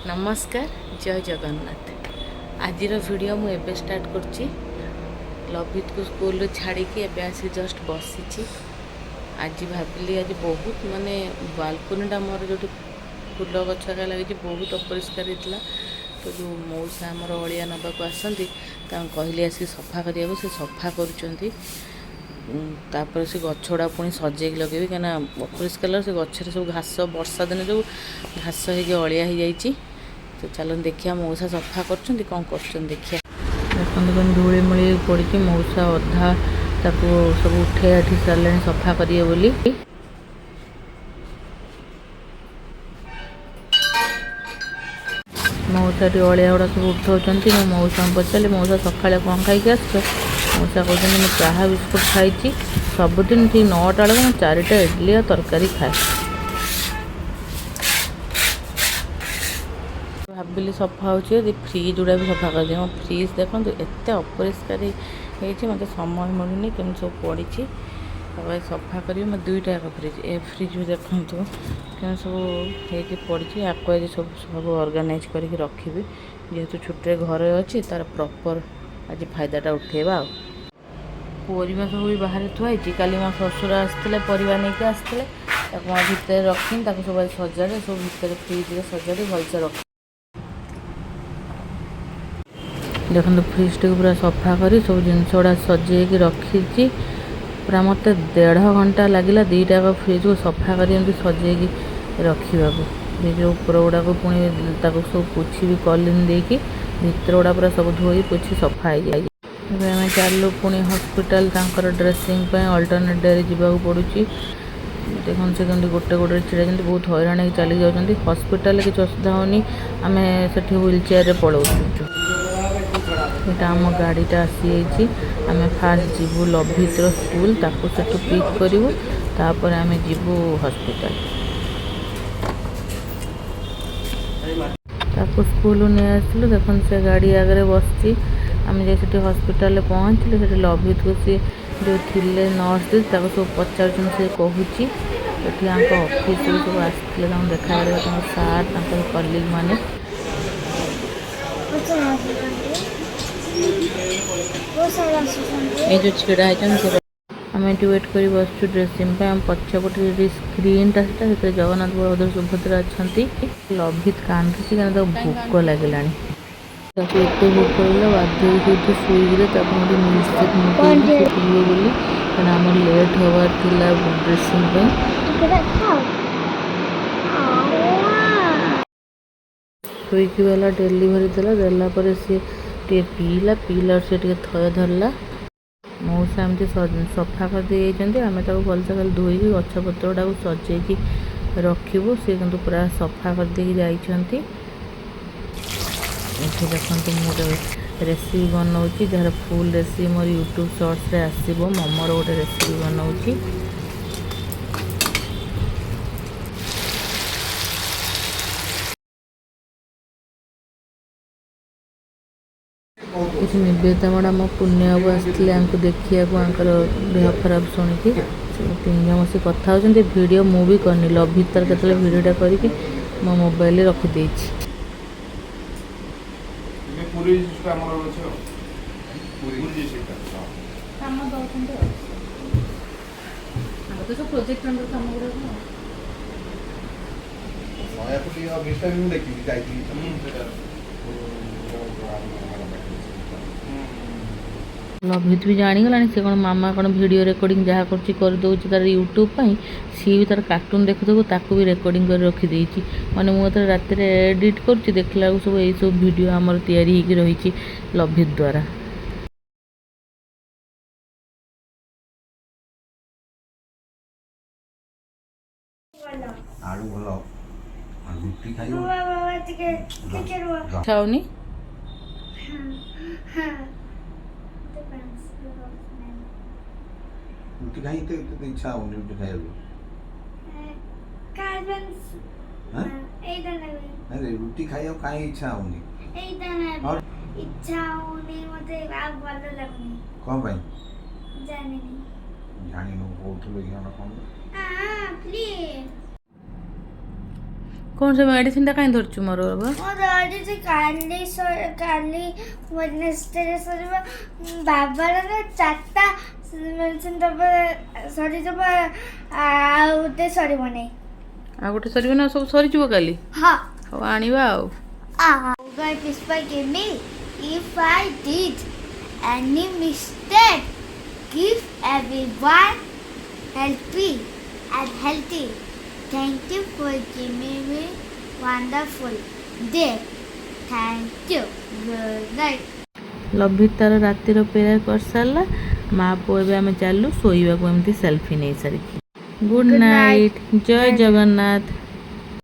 नमस्कार जय जगन्नाथ। आज वीडियो मुझे स्टार्ट कर लभित को स्कूल छाड़ी आसी जस्ट बसी। आज भाविली आज बहुत माने बालकोनीटा मोर जो फूल गछ लगी बहुत अपरिष्कार होता। तो जो मौसा आमर अलिया नवाक आसती कहली आसिक सफा करने से सफा कर से गछड़ा पुणी सजेक लगे कहीं अपरिष्कार से गचर सब घास वर्षा दिन जो घास हो अलिया हो जाए। तो चलो देखिए मौसा सफा कर कौन कर देखिए। देखते धूली मूली पड़ी मौसा अधा ताको सब उठे आठी सारे सफा करिए बोली। मौसा अलिया गुड़ा सब उठाऊँ मौसा पचारे मौसा सका कौन खाई आस मौसा कहते मैं चाहा बिस्कुट खाई सबुदिन ठीक 9टा बेलू मैं 4टा इडली और तरकारी खाए। भाविली सफा हो फ्रिज गुड़ा भी सफा कर दिए। फ्रिज देखो एत अपरिष्कार मत समय मिलूनी कमी सब पड़ी सफा करी मैं 2टा फ्रिज ए फ्रिज भी देखूँ क्या सब हो पड़ी आको सब सब ऑर्गेनाइज करके रखी जेहेतु छुट्टे घर अच्छी तार प्रॉपर आज फायदाटा उठेबा। परिवा सब भी बाहर थुआई काली मो ससुर आसते परिवा नहीं आसते भितर रखी सब सजाड़े सब भितर फ्रिज सजाड़ी भलसे रख। देखो फ्रिज टी पूरा सफा करी सब जिनस गुड़ा सजेक रखी पूरा मत 1.5 घंटा लगे 2टा फ्रिज को सफा कर सजेक रखा जो ऊपर गुड़ाक पुणी सब पोछी भी कलिन देकी भितर गुड़ा पूरा सब धोई पोछी सफा हो जाए। आम चलू पुणी हस्पिटाल ड्रेसिंग अल्टरनेट डे जावाक पड़ू। देखो से कमी गोटे गोटे छिड़ा बहुत हैरान चली जाती हस्पिटाल किसी असुविधा होनी आम से व्हील चेयर पलाऊ। आम गाड़ीटा आसी आम फास्ट जीवु लभित स्कूल ताकू सेठू पिक करूँ तापर आम जीवु हस्पिटाल ताकू स्कूल नहीं आसलु। देखो से गाड़ी आगे बस आम जे हस्पिटाल पहुँचलु से लभित को सी जो थिले नर्स सब पचार से कहूँ ऑफिस सब आसते देखा सार कलिग मैंने ये जो छिड़ा है आम ये वेट कर बस ड्रेसिंग आम पछपटे स्क्रीन टा जगन्नाथ बलभद्र सुभद्रा अच्छा लभित कांदी क्या भोक लगे एत भोक लगे बाध्य शुईले मिल्कसेक मुझे बोली क्या आम लेट हबार था ड्रेसिंग स्विगी वाला डेलीवरी देला सी पीला पीला से थय धरला मौसा एमती सफा कर दी जाती आम भलसे खाली धोईकी गछपत्र गुड़ा सजेकी रखू सी कि पूरा सफा कर दे जाती। देखते मोर रेसिपी बनाऊँगी जार फुल रेसिपी मोर यूट्यूब शॉर्ट्स रे आसो मोमोर गोटे रेसिपी बनाऊँगी। किसी निवेदिता मैडम पुण्य बाबू आसते आमको देखा देह खराब शुणिकी 3 जन बस कथा होती वीडियो मुझे करनी लभित तार के भिडटा करके मो मोबाइल रखिदे। लभित भी जाणीगला से कौन मामा कौन वीडियो रेकर्डिंग जहाँ कर तार यूट्यूब सी भी तार कार्टून देखु ताकू भी रेकर्डिंग कर रखी माने मुझे रात एडिट कर देखला सब यही सब वीडियो आमर तैयारी होगी रही लभित द्वारा। खाओनी रुटी खाई तो इच्छा होनी रुटी खाई अरे रुटी खाई कहीं इच्छा होनी इच्छा होनी मते आप भलो लगनी कौन भाई जाने नहीं जानी नो बहुत लोग यहाँ कौन हां प्लीज कौन से मेडिसिन टा कहीं धरछु मोर बाबा ମୋ ଧରିଛି କାଲି ୱେଡନେସଡେରେ ସରିବ ବାବାର ନା 4ଟା ମେଡିସିନ ଦବ ସରିଯିବ ଆଉ ଗୋଟେ ସରିବନି आ गोटे सरिबो ना सब सरी जीवो काली ହଁ हो आनिबा आउ God whispered in me, if I did any mistake, give everyone healthy and healthy. Thank you for giving me wonderful day. Thank you. Good night. लभितार रातिर प्रेयर कर सारला माँ पुओ एबे आमे चालू शोइबा को एमती सेल्फी नै सारी गुड Good night. नाइट जय जगन्नाथ।